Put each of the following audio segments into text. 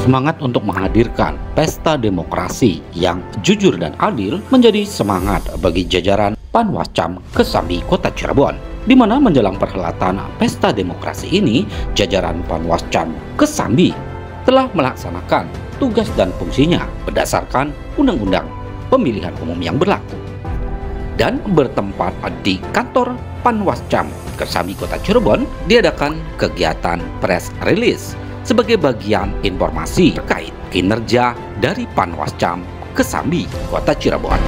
Semangat untuk menghadirkan pesta demokrasi yang jujur dan adil menjadi semangat bagi jajaran Panwascam Kesambi Kota Cirebon, di mana menjelang perhelatan pesta demokrasi ini, jajaran Panwascam Kesambi telah melaksanakan tugas dan fungsinya berdasarkan Undang-Undang Pemilihan Umum yang berlaku. Dan bertempat di kantor Panwascam Kesambi Kota Cirebon diadakan kegiatan press release sebagai bagian informasi terkait kinerja dari Panwascam Kesambi Kota Cirebon.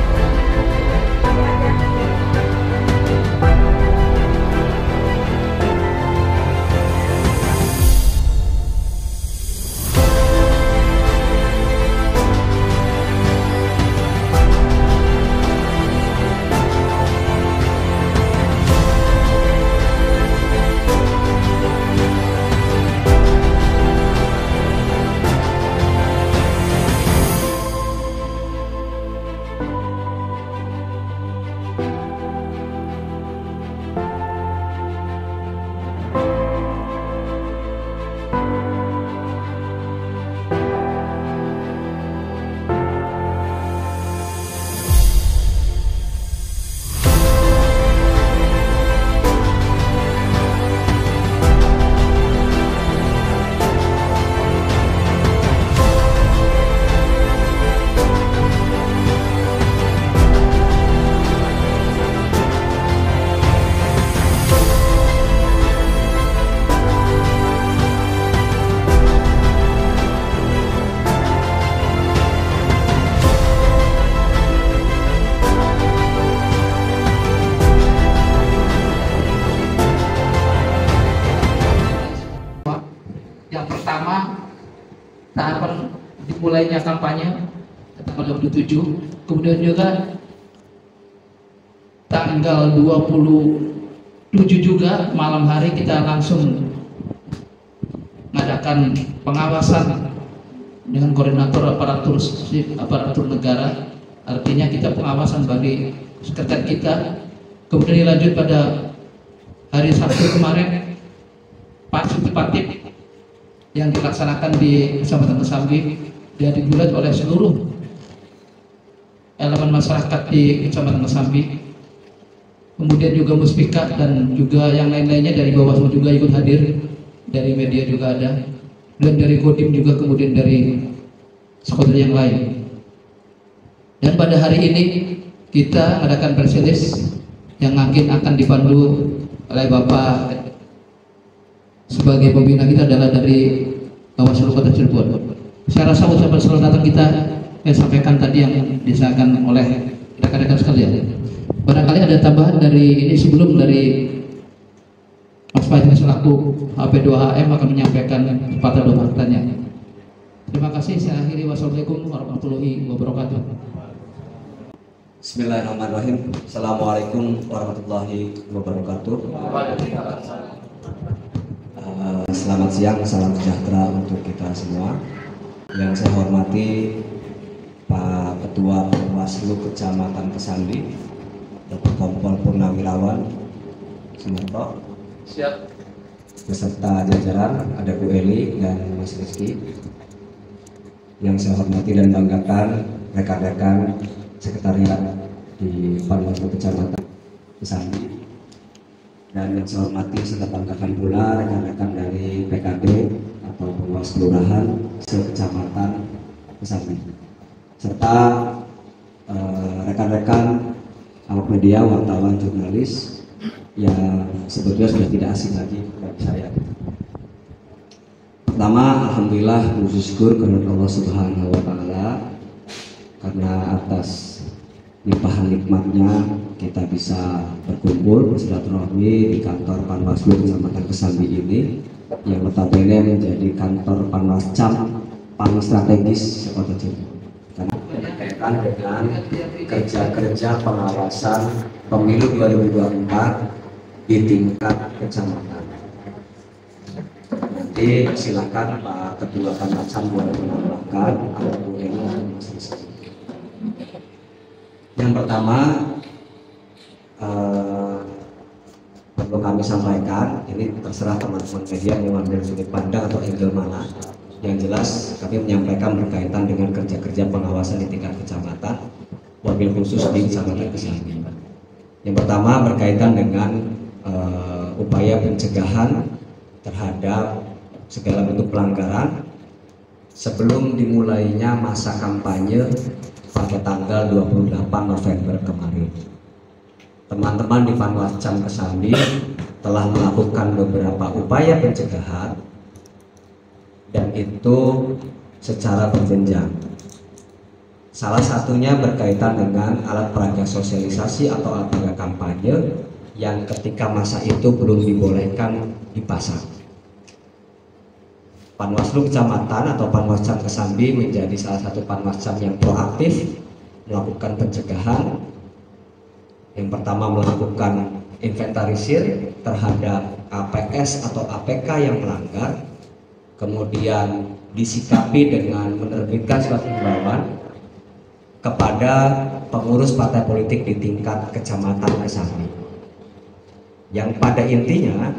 Yang pertama, tahapan dimulainya kampanye tanggal 27, kemudian juga tanggal 27 juga malam hari kita langsung mengadakan pengawasan dengan koordinator aparatur negara. Artinya kita pengawasan bagi sekretariat kita. Kemudian dilanjut pada hari Sabtu kemarin partisipatif yang dilaksanakan di Kecamatan Kesambi dan digugat oleh seluruh elemen masyarakat di Kecamatan Kesambi. Kemudian juga Muspika dan juga yang lain-lainnya dari Bawaslu juga ikut hadir, dari media juga ada, dan dari Kodim juga, kemudian dari sekolah yang lain. Dan pada hari ini kita mengadakan press release yang akan dipandu oleh Bapak sebagai pembina kita adalah dari Bawaslu Kota Cirebon. Saya rasa ucapan selamat datang kita sampaikan tadi yang disampaikan oleh rekan-rekan sekalian. Barangkali ada tambahan dari ini sebelum dari Mas Fahmi selaku HP2HM akan menyampaikan sepatah dua faktanya. Terima kasih. Saya akhiri. Wassalamualaikum warahmatullahi wabarakatuh. Bismillahirrahmanirrahim. Assalamualaikum warahmatullahi wabarakatuh. Selamat siang, salam sejahtera untuk kita semua. Yang saya hormati Pak Ketua Bawaslu Kecamatan Kesambi, Bapak Kompol Purnawirawan Sumarto, siap, beserta jajaran, ada Bu Eli dan Mas Rizky. Yang saya hormati dan banggakan rekan-rekan sekretariat di Panwaslu Kecamatan Kesambi, dan yang saya hormati serta banggakan pula rekan-rekan dari PKB atau Pengawas Kelurahan se-Kecamatan Kesambi, serta rekan-rekan awak media, wartawan, jurnalis yang sebetulnya sudah tidak asing lagi bagi saya. Pertama, alhamdulillah puji syukur kepada Allah Subhanahu wa taala karena atas limpahan nikmatnya kita bisa berkumpul bersilaturahmi di kantor Panwaslu Kecamatan Kesambi ini, yang notabene menjadi kantor Panwascam paling strategis Kota Cirebon karena berkaitan dengan kerja-kerja pengawasan pemilu 2024 di tingkat kecamatan. Nanti silakan Pak Ketua Panwascam boleh menambahkan atau Mas Rizky. Yang pertama, perlu kami sampaikan, ini terserah teman-teman media mau ambil sudut pandang atau angle mana. Yang jelas kami menyampaikan berkaitan dengan kerja-kerja pengawasan di tingkat kecamatan, wabil khusus di Kecamatan Kesambi. Yang pertama berkaitan dengan upaya pencegahan terhadap segala bentuk pelanggaran sebelum dimulainya masa kampanye pada tanggal 28 November kemarin. Teman-teman di Panwascam Kesambi telah melakukan beberapa upaya pencegahan dan itu secara berjenjang. Salah satunya berkaitan dengan alat peraga sosialisasi atau alat peraga kampanye yang ketika masa itu belum dibolehkan dipasang. Panwaslu Kecamatan atau Panwascam Kesambi menjadi salah satu Panwascam yang proaktif melakukan pencegahan. Yang pertama melakukan inventarisir terhadap APS atau APK yang melanggar, kemudian disikapi dengan menerbitkan surat himbauan kepada pengurus partai politik di tingkat Kecamatan Kesambi, yang pada intinya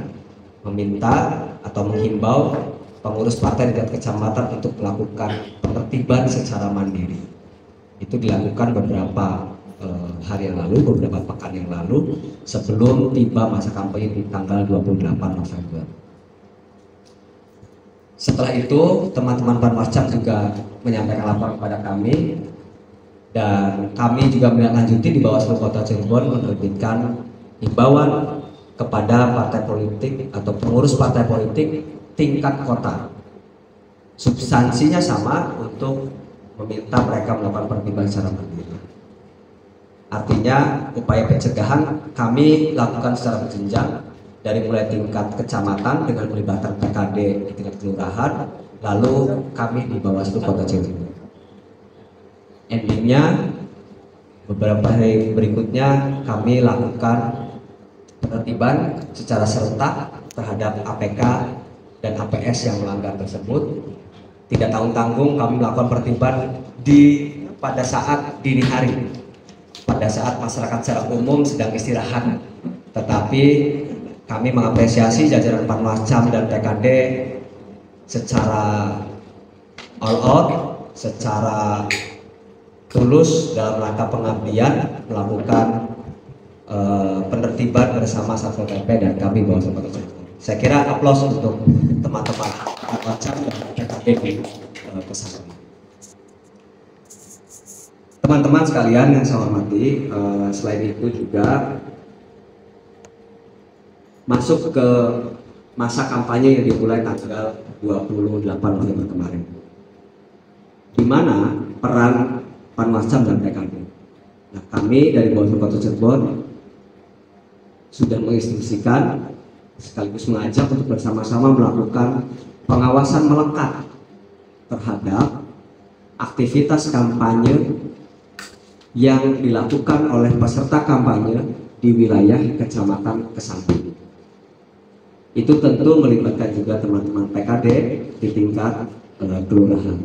meminta atau menghimbau pengurus partai di tingkat kecamatan untuk melakukan penertiban secara mandiri. Itu dilakukan beberapa hari yang lalu, beberapa pekan yang lalu sebelum tiba masa kampanye di tanggal 28 November. Setelah itu teman-teman Panwascam juga menyampaikan laporan kepada kami dan kami juga menindaklanjuti di Bawaslu Kota Cirebon menerbitkan himbauan kepada partai politik atau pengurus partai politik tingkat kota. Substansinya sama, untuk meminta mereka melakukan penertiban secara mandiri. Artinya upaya pencegahan kami lakukan secara berjenjang dari mulai tingkat kecamatan dengan melibatkan PKD di tingkat kelurahan, lalu kami di Bawaslu Kota Cirebon. Endingnya beberapa hari berikutnya kami lakukan penertiban secara serentak terhadap APK dan APS yang melanggar tersebut. Tidak tanggung-tanggung kami melakukan penertiban pada saat dini hari, pada saat masyarakat secara umum sedang istirahat. Tetapi kami mengapresiasi jajaran Panwascam dan PKD secara all out, secara tulus dalam rangka pengabdian melakukan penertiban bersama Satpol PP dan kami Bawaslu Kota Cirebon. Saya kira aplaus untuk teman-teman Panwascam dan PKD di Kesambi. Teman-teman sekalian yang saya hormati, selain itu juga masuk ke masa kampanye yang dimulai tanggal 28 November kemarin, di mana peran Panwascam dan PKD. Nah, kami dari Bawaslu Kota Cirebon sudah menginstruksikan sekaligus mengajak untuk bersama-sama melakukan pengawasan melekat terhadap aktivitas kampanye yang dilakukan oleh peserta kampanye di wilayah Kecamatan Kesambi. Itu tentu melibatkan juga teman-teman PKD di tingkat kelurahan.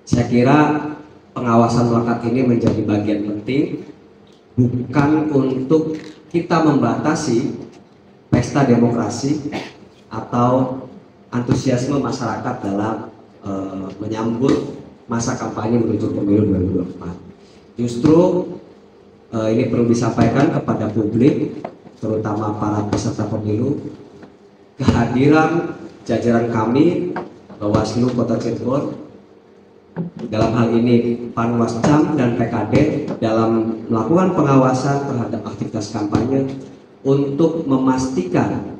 Saya kira pengawasan melekat ini menjadi bagian penting, bukan untuk kita membatasi pesta demokrasi atau antusiasme masyarakat dalam menyambut masa kampanye menuju pemilu 2024. Justru ini perlu disampaikan kepada publik, terutama para peserta pemilu, kehadiran jajaran kami Bawaslu Kota Cirebon, dalam hal ini Panwascam dan PKD, dalam melakukan pengawasan terhadap aktivitas kampanye untuk memastikan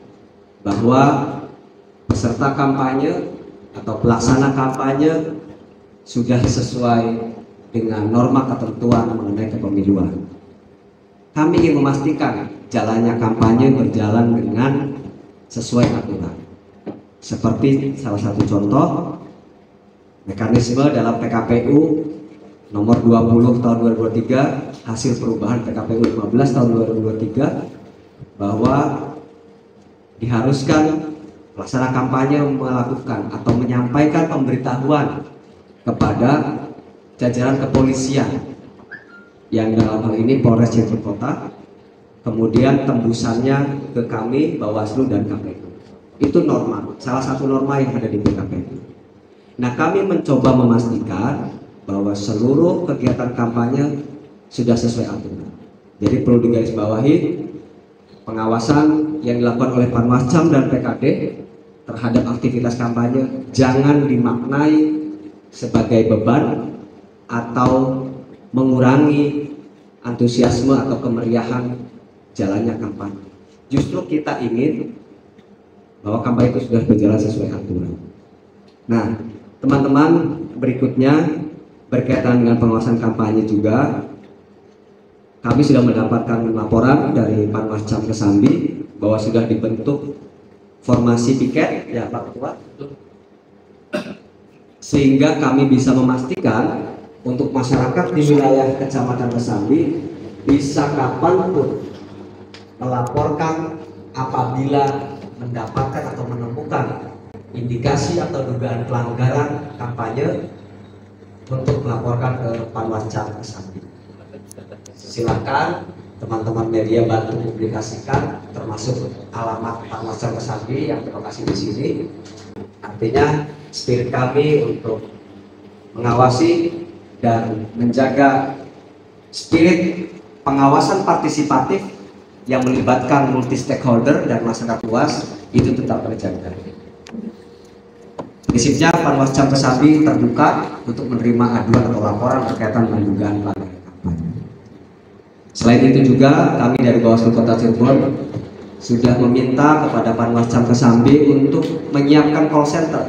bahwa peserta kampanye atau pelaksana kampanye sudah sesuai dengan norma ketentuan mengenai kepemiluan. Kami ingin memastikan jalannya kampanye berjalan dengan sesuai aturan. Seperti salah satu contoh, mekanisme dalam PKPU nomor 20 tahun 2023, hasil perubahan PKPU 15 tahun 2023, bahwa diharuskan pelaksana kampanye melakukan atau menyampaikan pemberitahuan kepada jajaran kepolisian yang dalam hal ini Polres Cirebon Kota, kemudian tembusannya ke kami Bawaslu dan KPU. Itu norma, salah satu norma yang ada di PKPU. Nah, kami mencoba memastikan bahwa seluruh kegiatan kampanye sudah sesuai aturan. Jadi perlu digarisbawahi, pengawasan yang dilakukan oleh Panwascam dan PKD terhadap aktivitas kampanye jangan dimaknai sebagai beban atau mengurangi antusiasme atau kemeriahan jalannya kampanye. Justru kita ingin bahwa kampanye itu sudah berjalan sesuai aturan. Nah, teman-teman, berikutnya berkaitan dengan pengawasan kampanye juga, kami sudah mendapatkan laporan dari Panwascam Kesambi bahwa sudah dibentuk formasi piket, ya Pak Ketua, sehingga kami bisa memastikan untuk masyarakat di wilayah Kecamatan Kesambi bisa kapanpun melaporkan apabila mendapatkan atau menemukan indikasi atau dugaan pelanggaran kampanye untuk melaporkan ke Panwascam Kesambi. Silakan teman-teman media bantu publikasikan, termasuk alamat Panwascam Kesambi yang berlokasi di sini. Artinya spirit kami untuk mengawasi dan menjaga spirit pengawasan partisipatif yang melibatkan multi stakeholder dan masyarakat luas itu tetap terjaga. Prinsipnya Panwascam Kesambi terbuka untuk menerima aduan atau laporan berkaitan dengan dugaan pelanggaran kampanye. Selain itu juga kami dari Bawaslu Kota Cirebon sudah meminta kepada Panwascam Kesambi untuk menyiapkan call center,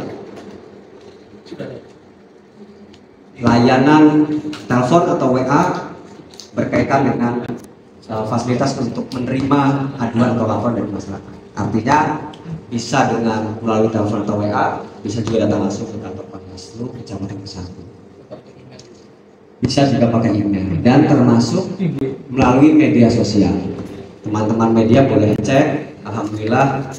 layanan telepon atau WA berkaitan dengan fasilitas untuk menerima aduan atau laporan dari masyarakat. Artinya bisa dengan melalui telepon atau WA, bisa juga datang langsung ke kantor Panwaslu Kecamatan Kesambi. Bisa juga pakai email dan termasuk melalui media sosial. Teman-teman media boleh cek, alhamdulillah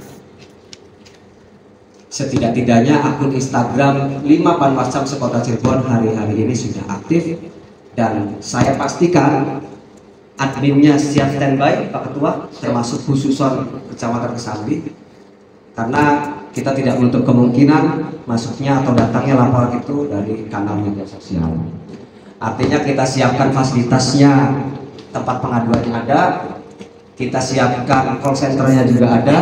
setidak-tidaknya akun Instagram 5 Panwascam sekota Cirebon hari-hari ini sudah aktif, dan saya pastikan adminnya siap standby Pak Ketua, termasuk khususon Kecamatan Kesambi, karena kita tidak menutup kemungkinan masuknya atau datangnya laporan itu dari kanal media sosial. Artinya kita siapkan fasilitasnya, tempat pengaduannya ada, kita siapkan call centernya juga ada.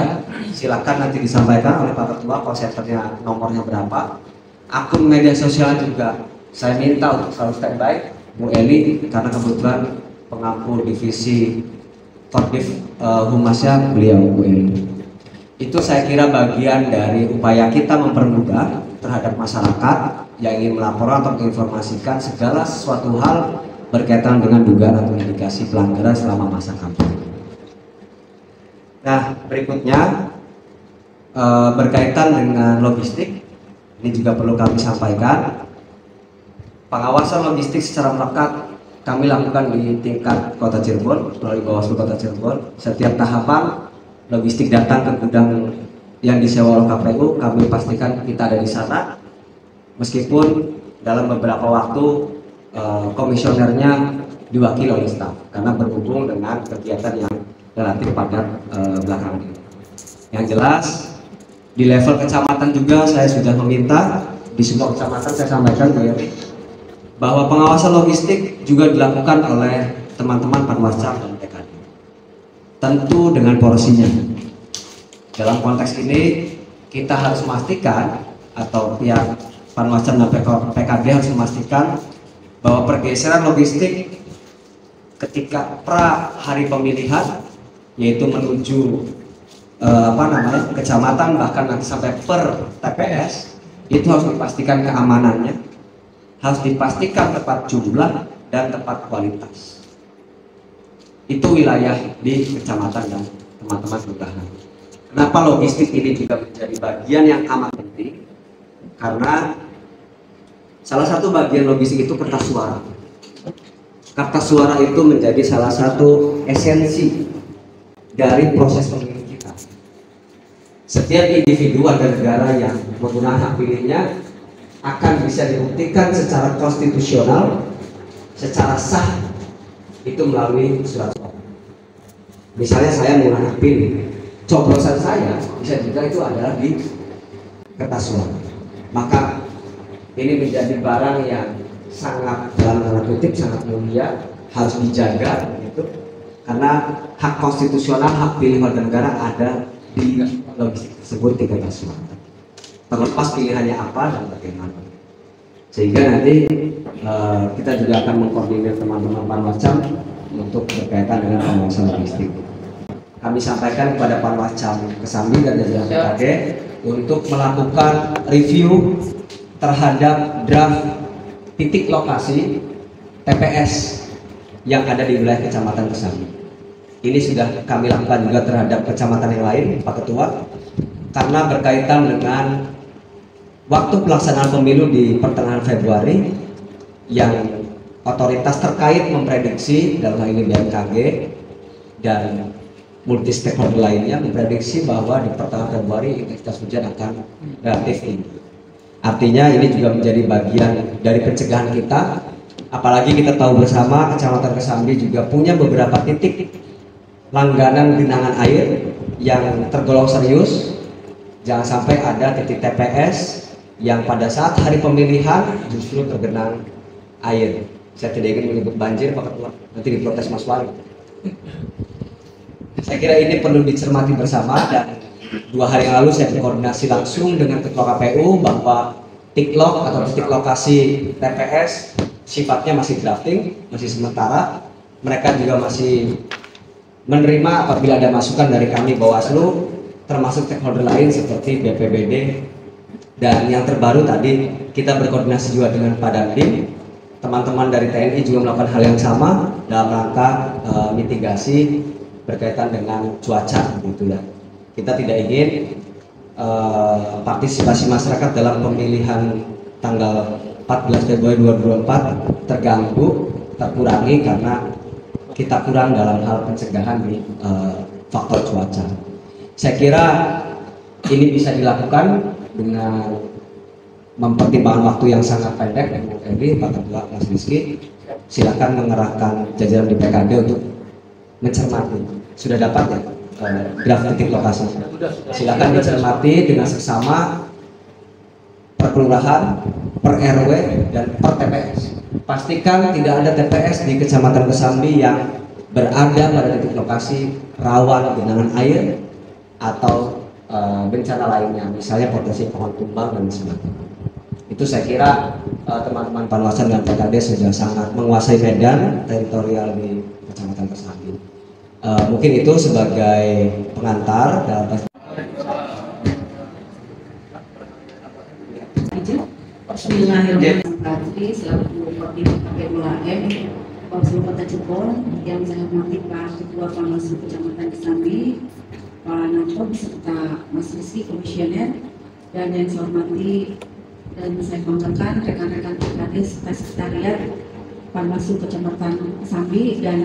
Silakan nanti disampaikan oleh Pak Ketua call centernya nomornya berapa. Akun media sosial juga saya minta untuk selalu standby Bu Eli, karena kebetulan pengampu divisi Kodim Humasnya beliau Bu Eli. Itu saya kira bagian dari upaya kita mempermudah terhadap masyarakat yang ingin melapor atau menginformasikan segala sesuatu hal berkaitan dengan dugaan atau indikasi pelanggaran selama masa kampanye. Nah, berikutnya berkaitan dengan logistik, ini juga perlu kami sampaikan. Pengawasan logistik secara melekat kami lakukan di tingkat Kota Cirebon melalui Bawaslu Kota Cirebon. Setiap tahapan logistik datang ke gudang yang disewa oleh KPU, kami pastikan kita ada di sana. Meskipun dalam beberapa waktu komisionernya diwakili oleh staf, karena berhubung dengan kegiatan yang relatif padat belakangan ini. Yang jelas di level kecamatan juga saya sudah meminta di semua kecamatan, saya sampaikan bahwa pengawasan logistik juga dilakukan oleh teman-teman Panwascam dan PKD. Tentu dengan porsinya. Dalam konteks ini kita harus memastikan, atau pihak Panwascam dan PKD harus memastikan bahwa pergeseran logistik ketika pra hari pemilihan, yaitu menuju kecamatan, bahkan nanti sampai per TPS, itu harus dipastikan keamanannya, harus dipastikan tepat jumlah dan tepat kualitas. Itu wilayah di kecamatan dan teman-teman kelurahan. Kenapa logistik ini juga menjadi bagian yang amat penting? Karena salah satu bagian logistik itu kertas suara. Kertas suara itu menjadi salah satu esensi dari proses pemilu kita. Setiap individu warga negara yang menggunakan hak pilihnya akan bisa dibuktikan secara konstitusional, secara sah, itu melalui surat suara. Misalnya saya menggunakan hak pilih, coblosan saya bisa juga itu adalah di kertas suara. Maka ini menjadi barang yang sangat dalam tanda kutip sangat mulia, harus dijaga gitu. Karena hak konstitusional, hak pilih warga negara ada di logistik tersebut di kertas suara. Terlepas pilihannya apa dan bagaimana. Sehingga nanti kita juga akan mengkoordinir teman-teman Panwascam untuk berkaitan dengan pengawasan logistik. Kami sampaikan kepada Panwascam Kesambi dan jajaran PKD untuk melakukan review terhadap draft titik lokasi TPS yang ada di wilayah Kecamatan Kesambi. Ini sudah kami lakukan juga terhadap kecamatan yang lain, Pak Ketua, karena berkaitan dengan waktu pelaksanaan pemilu di pertengahan Februari yang otoritas terkait memprediksi, dalam hal ini BMKG dan multi stakeholder lainnya memprediksi bahwa di pertengahan Februari intensitas hujan akan relatif tinggi. Artinya ini juga menjadi bagian dari pencegahan kita, apalagi kita tahu bersama Kecamatan Kesambi juga punya beberapa titik langganan genangan air yang tergolong serius. Jangan sampai ada titik TPS yang pada saat hari pemilihan justru tergenang air. Saya tidak ingin menyebut banjir, Pak Ketua, nanti diprotes Mas Wali. Saya kira ini perlu dicermati bersama, dan 2 hari yang lalu saya berkoordinasi langsung dengan Ketua KPU bahwa tiklok atau titik lokasi TPS sifatnya masih drafting, masih sementara. Mereka juga masih menerima apabila ada masukan dari kami Bawaslu, termasuk stakeholder lain seperti BPBD. Dan yang terbaru tadi kita berkoordinasi juga dengan Padamdim, teman-teman dari TNI juga melakukan hal yang sama dalam rangka mitigasi berkaitan dengan cuaca, gitu ya. Kita tidak ingin partisipasi masyarakat dalam pemilihan tanggal 14 Februari 2024 terganggu, terkurangi karena kita kurang dalam hal pencegahan di faktor cuaca. Saya kira ini bisa dilakukan dengan mempertimbangkan waktu yang sangat pendek. Jadi Pak Ketua, Mas Rizky, silakan mengerahkan jajaran di PKD untuk mencermati. Sudah dapat ya draft titik lokasi? Silakan dicermati dengan seksama per kelurahan, per RW, dan per TPS. Pastikan tidak ada TPS di Kecamatan Kesambi yang berada pada titik lokasi rawan genangan air atau bencana lainnya, misalnya potensi pohon tumbang dan sebagainya. Itu saya kira teman-teman Panwascam dan PKD sudah sangat menguasai medan teritorial di Kecamatan Kesambi. Mungkin itu sebagai pengantar dalam Bismillahirrahmanirrahim. Selaku Koordinator KPU AM Bawaslu Kota Cirebon, yang saya hormati Pak Ketua Panwaslu Kecamatan Kesambi, Pak Nato beserta Mas Rizky Komisioner, dan yang saya hormati dan saya banggakan rekan-rekan PKD serta sekretariat Panwaslu Kecamatan Kesambi, dan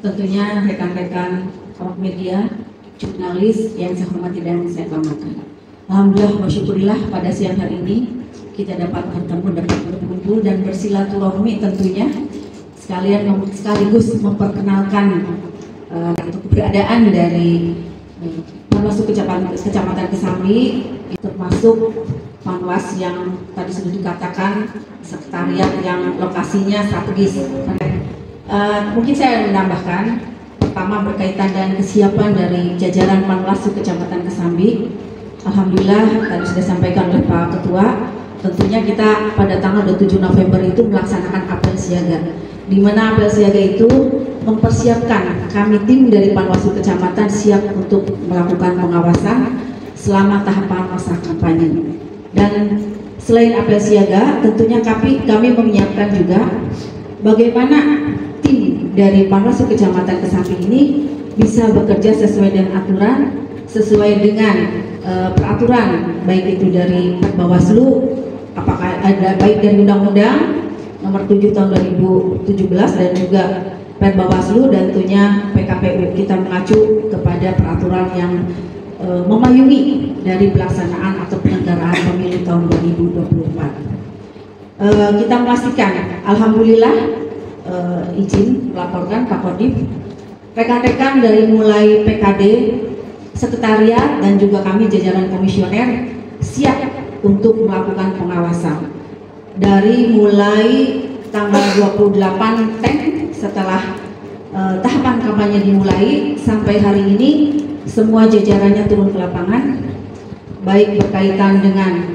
tentunya rekan-rekan awak media, jurnalis yang saya hormati dan saya banggakan. Alhamdulillah wa syukurillah pada siang hari ini kita dapat bertemu, dapat berkumpul dan bersilaturahmi, tentunya sekaligus memperkenalkan keberadaan dari Panwaslu Kecamatan Kesambi, termasuk Panwas yang tadi sudah dikatakan sekretariat yang lokasinya strategis. Mungkin saya menambahkan, pertama berkaitan dengan kesiapan dari jajaran Panwaslu Kecamatan Kesambi. Alhamdulillah tadi sudah disampaikan oleh Pak Ketua. Tentunya kita pada tanggal 27 November itu melaksanakan apel siaga, di mana apel siaga itu mempersiapkan kami tim dari Panwaslu Kecamatan siap untuk melakukan pengawasan selama tahapan masa kampanye. Dan selain apel siaga, tentunya kami menyiapkan juga bagaimana tim dari Panwaslu Kecamatan Kesambi ini bisa bekerja sesuai dengan aturan, sesuai dengan peraturan, baik itu dari Bawaslu, apakah ada baik dari Undang-Undang Nomor 7 Tahun 2017 dan juga Bawaslu, dan tentunya PKPU. Kita mengacu kepada peraturan yang memayungi dari pelaksanaan atau penyelenggaraan pemilu tahun 2024. Kita memastikan, alhamdulillah, izin melaporkan Pak Kodim, rekan-rekan dari mulai PKD, sekretariat dan juga kami jajaran komisioner siap untuk melakukan pengawasan dari mulai tanggal 28 setelah tahapan kampanye dimulai sampai hari ini. Semua jajarannya turun ke lapangan, baik berkaitan dengan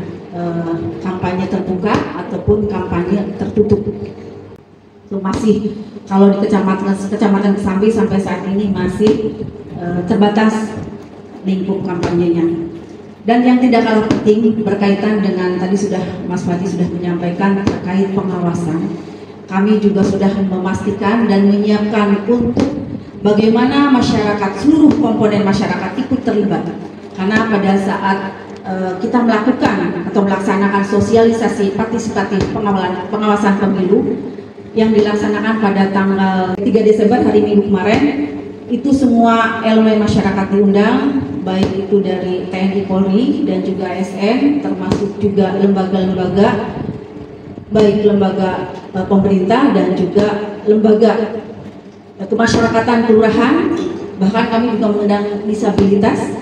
kampanye terbuka ataupun kampanye tertutup. Itu masih kalau di kecamatan Kesambi sampai saat ini masih terbatas lingkup kampanyenya. Dan yang tidak kalah penting berkaitan dengan tadi sudah Mas Fadi sudah menyampaikan terkait pengawasan. Kami juga sudah memastikan dan menyiapkan untuk bagaimana masyarakat, seluruh komponen masyarakat ikut terlibat. Karena pada saat kita melakukan atau melaksanakan sosialisasi partisipatif pengawasan pemilu yang dilaksanakan pada tanggal 3 Desember hari Minggu kemarin, itu semua elemen masyarakat diundang, baik itu dari TNI Polri dan juga ASN, termasuk juga lembaga-lembaga, baik lembaga pemerintah dan juga lembaga kemasyarakatan kelurahan, bahkan kami juga mengundang disabilitas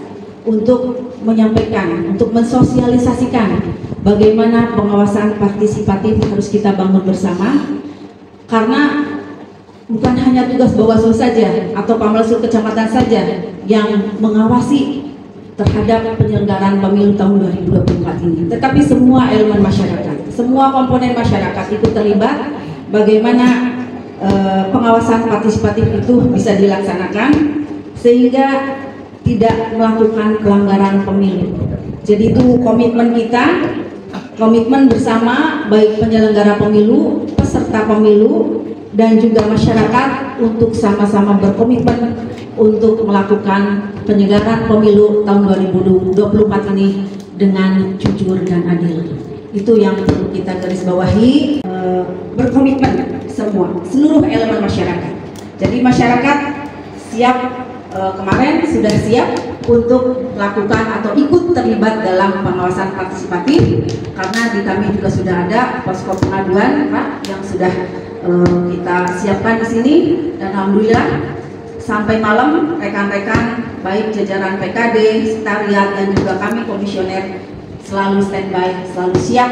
untuk menyampaikan, untuk mensosialisasikan bagaimana pengawasan partisipatif harus kita bangun bersama. Karena bukan hanya tugas Bawaslu saja atau Panwaslu kecamatan saja yang mengawasi terhadap penyelenggaraan pemilu tahun 2024 ini, tetapi semua elemen masyarakat, semua komponen masyarakat ikut terlibat bagaimana pengawasan partisipatif itu bisa dilaksanakan sehingga tidak melakukan pelanggaran pemilu. Jadi itu komitmen kita, komitmen bersama baik penyelenggara pemilu, peserta pemilu, dan juga masyarakat untuk sama-sama berkomitmen untuk melakukan penyelenggaraan pemilu tahun 2024 ini dengan jujur dan adil. Itu yang perlu kita garis bawahi, berkomitmen semua, seluruh elemen masyarakat. Jadi masyarakat siap, kemarin sudah siap untuk melakukan atau ikut terlibat dalam pengawasan partisipatif, karena di kami juga sudah ada posko pengaduan Pak yang sudah kita siapkan di sini, dan alhamdulillah sampai malam rekan-rekan baik jajaran PKD, sekretariat dan juga kami komisioner selalu standby, selalu siap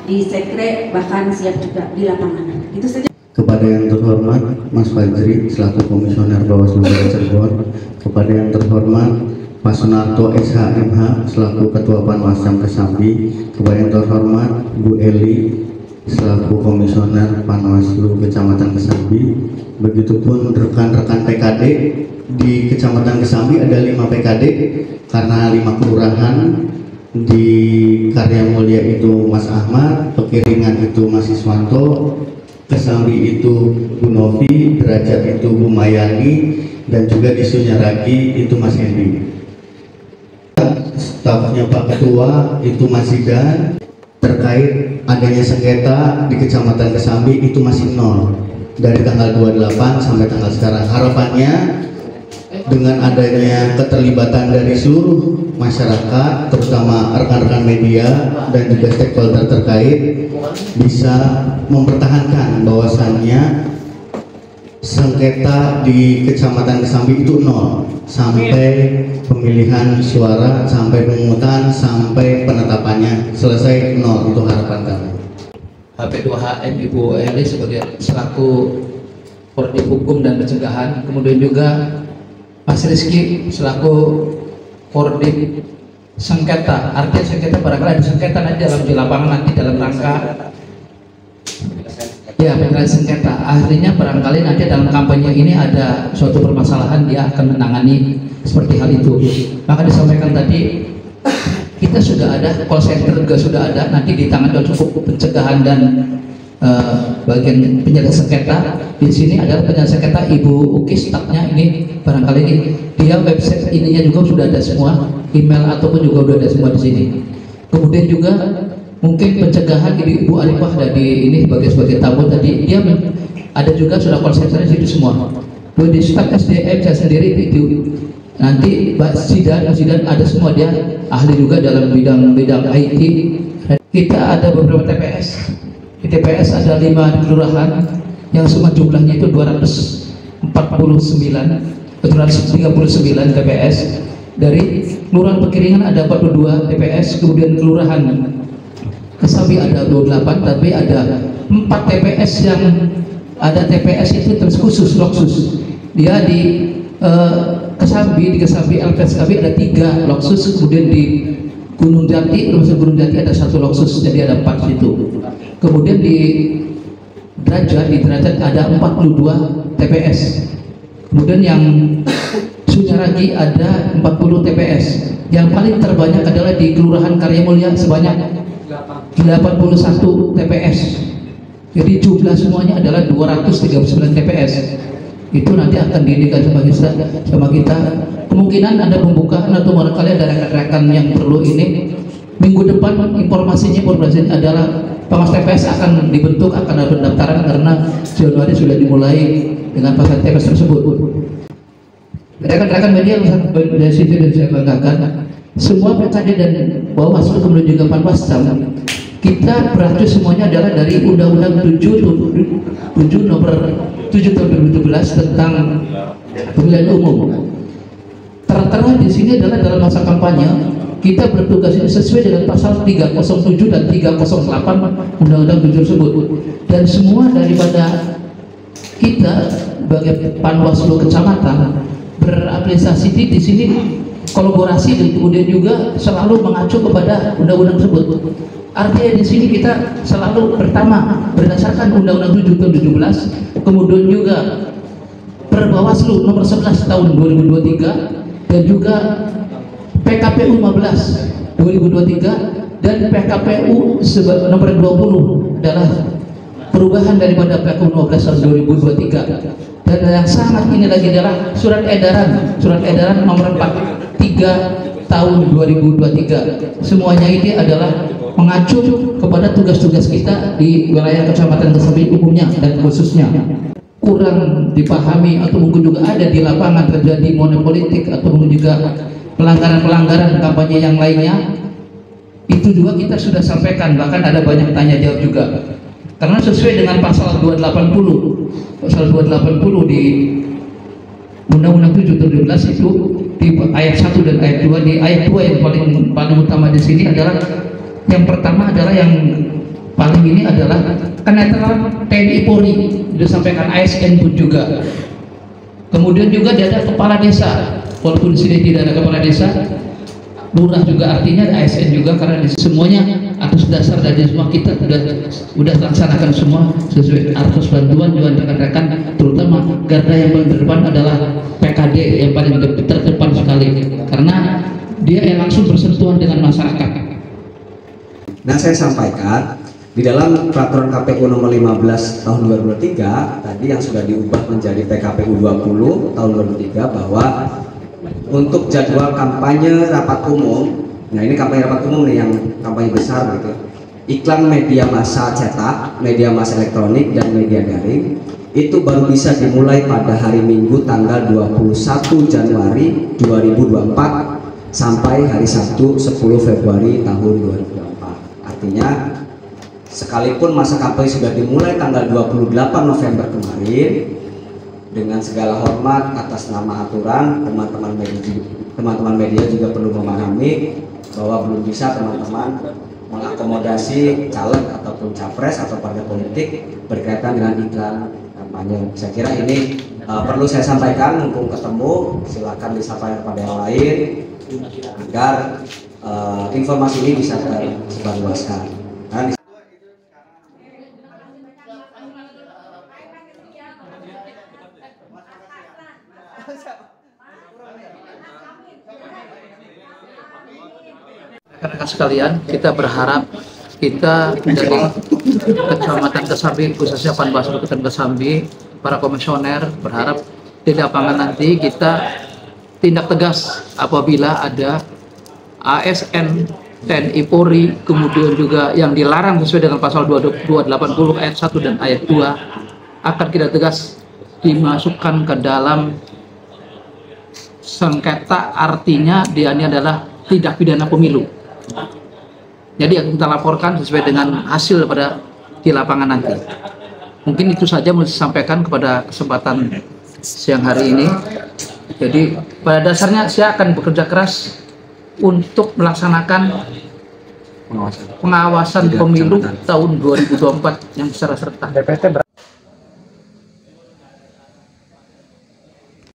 di sekre, bahkan siap juga di lapangan. Itu saja. Kepada yang terhormat Mas Fajri selaku Komisioner Bawaslu Kota Cirebon, kepada yang terhormat Pak Sunarto SHMH selaku Ketua Panwascam Kesambi, kepada yang terhormat Bu Eli selaku Komisioner Panwaslu Kecamatan Kesambi, begitupun rekan-rekan PKD di Kecamatan Kesambi ada 5 PKD karena 5 kelurahan. Di Karya Mulia itu Mas Ahmad, Pekiringan itu Mas Iswanto, Kesambi itu Bu Novi, Derajat itu Bu Mayani, dan juga di Sunyaragi itu Mas Hendi. Stafnya Pak Ketua itu Mas Zidan. Terkait adanya sengketa di Kecamatan Kesambi itu masih 0 dari tanggal 28 sampai tanggal sekarang. Harapannya dengan adanya keterlibatan dari seluruh masyarakat, terutama rekan-rekan media dan juga stakeholder terkait, bisa mempertahankan bahwasannya sengketa di Kecamatan Kesambi itu 0 sampai pemilihan suara, sampai pemungutan, sampai penetapannya selesai 0. Itu harapan kami. HP2HM Ibu Eli sebagai selaku Koordinator Hukum dan Pencegahan, kemudian juga Mas Rizky selaku Koordinator Sengketa. Artinya sengketa barangkali ada sengketa nanti di lapangan nanti dalam rangka ya penyelesaian sengketa. Artinya barangkali nanti dalam kampanye ini ada suatu permasalahan, dia akan menangani seperti hal itu. Maka disampaikan tadi kita sudah ada call center juga sudah ada, nanti di tangan cukup pencegahan dan bagian penyelesaian sengketa. Di sini adalah penyelesaian sengketa Ibu Uki, stafnya ini barangkali ini dia website ininya juga sudah ada semua, email ataupun juga sudah ada semua di sini. Kemudian juga mungkin pencegahan Ibu Arifah dari ini sebagai tamu tadi, dia ada juga sudah call center di situ semua. Di staf SDM saya sendiri itu nanti Mbak Zidan ada semua, dia ahli juga dalam bidang IT. Kita ada beberapa TPS. Di TPS ada 5 kelurahan yang semua jumlahnya itu 239 TPS. Dari Kelurahan Pekiringan ada 42 TPS, kemudian Kelurahan Kesambi ada 28, tapi ada 4 TPS yang ada TPS itu terus khusus loksus. Dia di Kesambi, LPSKB ada 3 loksus, kemudian di Gunung Jati, termasuk Gunung Jati ada 1 loksus, jadi ada 4 situ. Kemudian di Derajat ada 42 TPS. Kemudian yang Sunyaragi ada 40 TPS. Yang paling terbanyak adalah di Kelurahan Karya Mulia sebanyak 81 TPS. Jadi jumlah semuanya adalah 239 TPS. Itu nanti akan diindikasi sama kita. Kemungkinan Anda membuka atau barangkali ada rekan-rekan yang perlu ini. Minggu depan informasinya adalah Pengawas TPS akan dibentuk, akan ada pendaftaran karena Januari sudah dimulai dengan pasar TPS tersebut. Rekan-rekan media dari situ dan saya banggakan, semua PKD dan Bawaslu kemudian juga Panwascam, kita beracu semuanya adalah dari Undang-Undang 7 nomor 7 tahun 2017 tentang pemilihan umum. Tertera di sini adalah dalam masa kampanye kita bertugas sesuai dengan pasal 307 dan 308 Undang-Undang 7 tersebut, dan semua daripada kita sebagai Panwaslu kecamatan berapresiasi di sini kolaborasi dan kemudian juga selalu mengacu kepada undang-undang tersebut. Artinya di sini kita selalu pertama berdasarkan Undang-Undang 7 tahun 2017, kemudian juga Perbawaslu nomor 11 tahun 2023 dan juga PKPU 15 2023 dan PKPU nomor 20 adalah perubahan daripada PKPU 15 tahun 2023. Dan yang sangat ini lagi adalah surat edaran nomor 43 tahun 2023. Semuanya ini adalah mengacu kepada tugas-tugas kita di wilayah Kecamatan Kesambi umumnya dan khususnya. Kurang dipahami atau mungkin juga ada di lapangan terjadi monopolitik atau mungkin juga pelanggaran-pelanggaran kampanye yang lainnya, itu juga kita sudah sampaikan, bahkan ada banyak tanya jawab juga. Karena sesuai dengan pasal 280 di Undang-Undang 7 tahun 2012 itu di ayat 1 dan ayat 2, di ayat 2 yang paling utama di sini adalah yang pertama adalah yang paling ini adalah kenetralan TNI Polri, disampaikan ASN pun juga. Kemudian juga ada kepala desa, walaupun di sini tidak ada kepala desa, lurah juga artinya ada ASN juga, karena semuanya atas dasar dari semua kita sudah laksanakan semua sesuai atas bantuan juga rekan-rekan, terutama garda yang paling terdepan adalah PKD yang paling terdepan sekali karena dia yang langsung bersentuhan dengan masyarakat. Nah, saya sampaikan di dalam peraturan KPU nomor 15 tahun 2023 tadi yang sudah diubah menjadi PKPU 20 tahun 2023 bahwa untuk jadwal kampanye rapat umum, nah ini kampanye rapat umum nih yang kampanye besar gitu, iklan media massa cetak, media massa elektronik dan media daring itu baru bisa dimulai pada hari Minggu tanggal 21 Januari 2024 sampai hari Sabtu 10 Februari tahun 2024. Artinya sekalipun masa kampanye sudah dimulai tanggal 28 November kemarin, dengan segala hormat atas nama aturan, teman-teman media juga perlu memahami bahwa belum bisa teman-teman mengakomodasi caleg ataupun capres atau partai politik berkaitan dengan iklan kampanye. Saya kira ini perlu saya sampaikan, mumpung ketemu silakan disampaikan kepada yang lain agar informasi ini bisa tersebarluaskan. Rekan-rekan sekalian, kita berharap kita dari Kecamatan Kesambi, khususnya Panwaslu Kecamatan Kesambi, para komisioner berharap di lapangan nanti kita tindak tegas apabila ada ASN, TNI Polri, kemudian juga yang dilarang sesuai dengan pasal 280 ayat 1 dan ayat 2 akan kita tegas dimasukkan ke dalam sengketa, artinya dia ini adalah tindak pidana pemilu. Jadi yang kita laporkan sesuai dengan hasil pada di lapangan nanti. Mungkin itu saja mau disampaikan kepada kesempatan siang hari ini. Jadi pada dasarnya saya akan bekerja keras untuk melaksanakan pengawasan pemilu tahun 2024 yang secara serta.